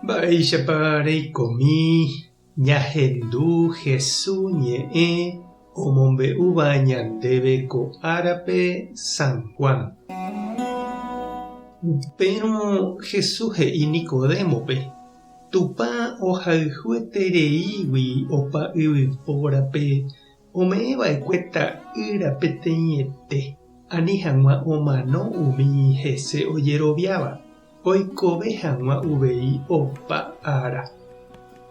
Mba'éichapa reikomi ñahendu Jesús ñe'ẽ omombe'úva ñandéve ko árape San Juan. Upérõ Jesús he'i Nicodémope: Tupã ohayhuetereígui opa yvypórape ome'ẽva'ekue ta'ýra peteĩete ani hag̃ua omano umi hese ojeroviáva, oikove hag̃ua uvei opa ára.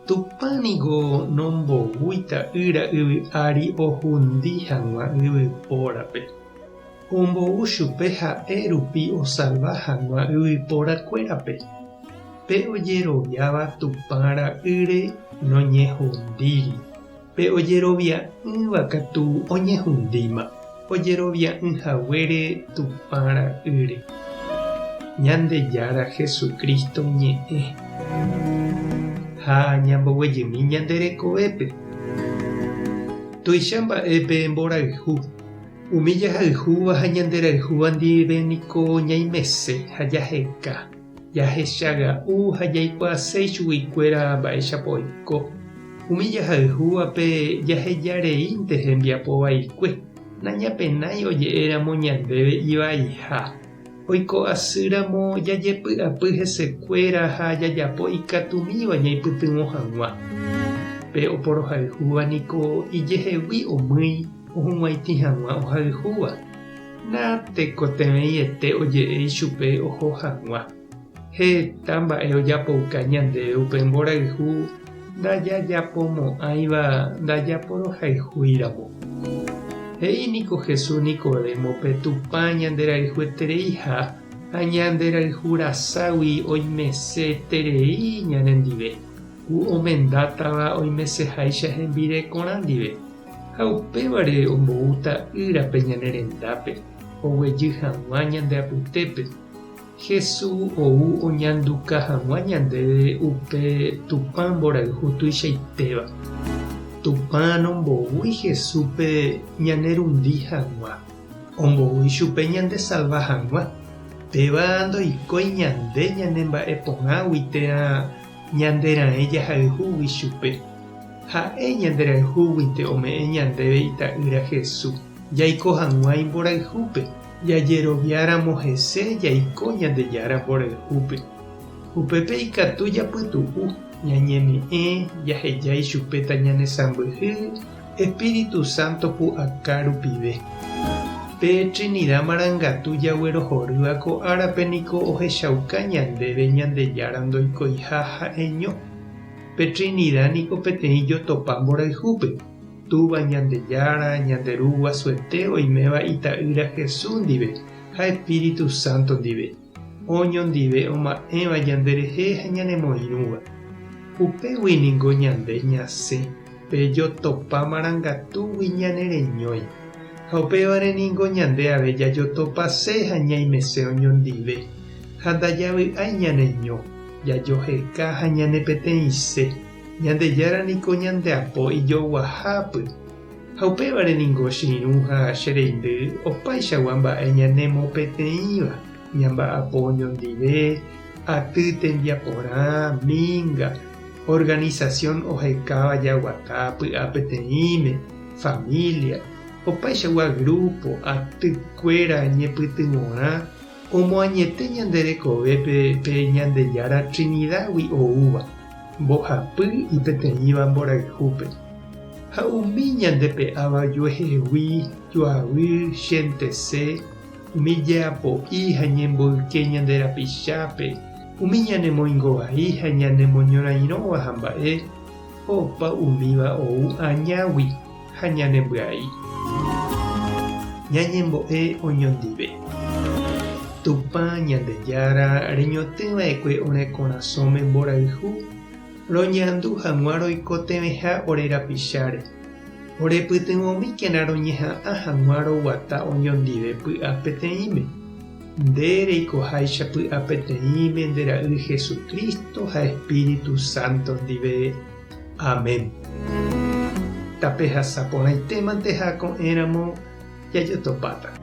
Tupãniko nombovúi ta'ýra yvy ári ohundi hag̃ua yvypórape. Ombou chupe ha'e rupi osalva hag̃ua yvypórakuérape. Pe ojeroviáva Tupã ra'ýre noñehundíri. Pe ojerovia'ỹva katu oñehundíma. Ojerovia'ỹhaguére Tupã ra'ýre. Ñandejára Jesucristo ñe'ẽ ha ñamboguejymi ñanderekovépe. Tuicha mba'épe mborayhu. Umi jahayhúva ha ñanderayhúva ndivéniko ñaimese ha jaheka, jahechaga'u ha jaikuaaséi chuguikuéra mba'éichapa oiko. Umi jahayhúvape jahejareínte hembiapo vaikue. Nañapenái oje'éramo ñandéve ivaiha. Oiko asýramo jajepy'apy hesekuéra ha jajapo ikatumíva ñaipytyvõ hag̃ua. Pe oporohayhúvaniko ijehegui omýi ohuguaitĩ hag̃ua ohayhúva. Natekotevẽiete oje'éi chupe oho hag̃ua. Heta mba'e ojapouka ñandéve upe mborayhu ndajajapomo'ãiva ndajaporohayhúiramo. He'íniko Jesús Nicodémope Tupã ñanderayhuetereiha ha ñanderayhuraságui oimeseterei ñanendive. Ku omendátava oimeseháicha hembirekorã ndive. Ha upévare ombou ta'ýrape ñanerendápe, oguejy hag̃ua ñandeapytépe. Jesús ou oñanduka hag̃ua ñandéve upe Tupã mborayhu tuichaitéva. Tupã nombovúi Jesúspe ñanerundi hag̃ua. Ombovúi chupe ñandesalva hag̃ua. Péva ndoikói ñande ñanemba'eporãguitérã ñandera'e jahayhúgui chupe. Ha'e ñanderayhúguinte ome'ẽ ñandéve ita'ýra Jesús. Jaiko hag̃ua imborayhúpe. Jajeroviáramo hese jaiko ñandejára mborayhúpe. Upépe ikatu japytu'u. Ñañeme'ẽ jahejái chupéta ñanesãmbyhy Espíritu Santo pu'aka rupive. Pe Trinidad marangatu jaguerohorýva ko árape niko ohechauka ñandéve ñandejára ndoikoiha ha'eño. Pe Trinidad niko peteĩ jotopa mborayhúpe. Túva ñandejára ñanderu guasuete oiméva ita'ýra Jesús ndive ha Espíritu Santo ndive. Oñondive oma'ẽva ñanderehe ha ñanemoirũva. Upégui niko ñande ñasẽ pe jotopa marangatúgui ñanereñói. Ha upévare niko ñande ave jajotopase ha ñaimese oñondive. Ha ndajavy'ái ñaneño, jajoheka ha ñanepeteĩse. Ñandejára niko ñandeapo ijoguahápy. Ha upévare niko chiru ha chereindy opaichagua mba'e ñanemopeteĩva. Ñamba'apo oñondive, aty tembiaporã, mínga, organización ohekáva jaguata py'a peteĩme, familia, opaichagua grupo, atykuéra ñepytyvõrã omoañete ñanderekovépe pe ñandejára Trinidadgui oúva, mbohapy ipeteĩva mborayhúpe. Ha umi ñandepe'áva juehegui, joavy, chéntese, umi jeapo'i ha ñemboyke ñanderapichápe, umi ñanemoingovai ha ñanemoñorairõva ha mba'e opa umíva ou añágui ha ñanembyai. Ñañembo'e oñondive. Tupã ñandejára reñotỹva'ekue ore korasõme mborayhu roñandu hag̃ua roikoteveha ore rapicháre. Orepytyvõmíkena roñeha'ã hag̃ua roguata oñondive py'a peteĩme. Nde reikoháicha py'a peteĩme nde ra'y Jesucristo ha Espíritu Santo ndive. Amén. Tape hasaporãitémante ha ko'ẽramo jajotopáta.